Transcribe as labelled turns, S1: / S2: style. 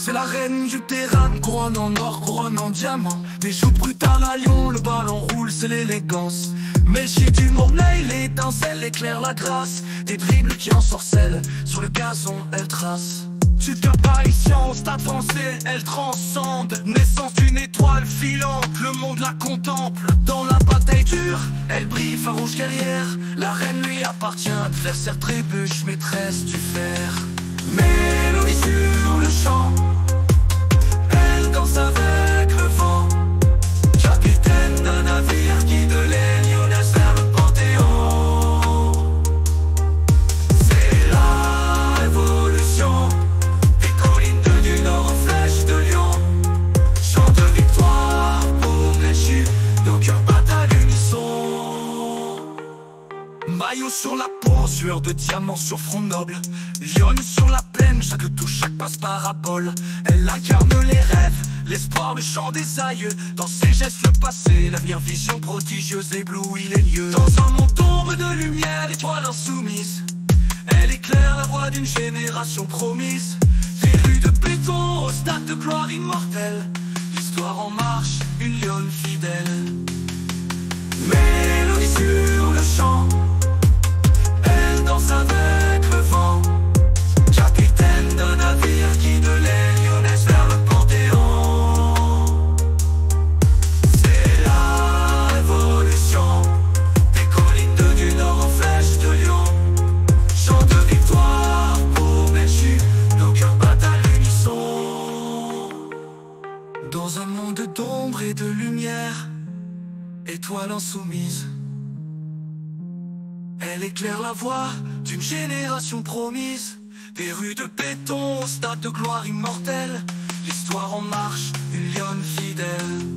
S1: C'est la reine du terrain, couronne en or, couronne en diamant. Des joues brutales à Lyon, le ballon roule, c'est l'élégance. Mais chez du Morlaix, l'étincelle éclaire la grâce. Des dribbles qui ensorcellent, sur le gazon, elle trace. Toute apparition au stade français, elle transcende. Naissance d'une étoile filante, le monde la contemple. Dans la bataille dure, elle brille, farouche guerrière. La reine lui appartient, adversaire trébuche, maîtresse du fer. Mélodie sur le champ, elle danse avec le vent. Capitaine d'un navire qui de l'Elyonnaise vers le Panthéon. C'est la révolution, des collines du Nord aux flèches de Lyon. Chant de victoire pour Gréchy, nos cœurs battent à l'unisson. Maillot sur la peau, sueur de diamant sur front noble. Lionne sur la plaine, chaque touche, chaque passe parabole. Elle incarne les rêves, l'espoir, le chant des aïeux. Dans ses gestes le passé, l'avenir, vision prodigieuse éblouit les lieux. Dans un monde d'ombre et de lumière, étoile insoumise, elle éclaire la voie d'une génération promise. Des rues de béton au stade de gloire immortelle, l'histoire en marche, une lionne fidèle. Mélodie sur le champ, elle danse avec le vent. Capitaine d'un navire qui de l'Elyonnaise vers le Panthéon. C'est la révolution, des collines du Nord aux flèches de Lyon. Chant de victoire pour Béchu, nos cœurs battent à l'unisson. Dans un monde d'ombre et de lumière, étoile insoumise, elle éclaire la voie d'une génération promise. Des rues de béton au stade de gloire immortelle, l'histoire en marche, une lionne fidèle.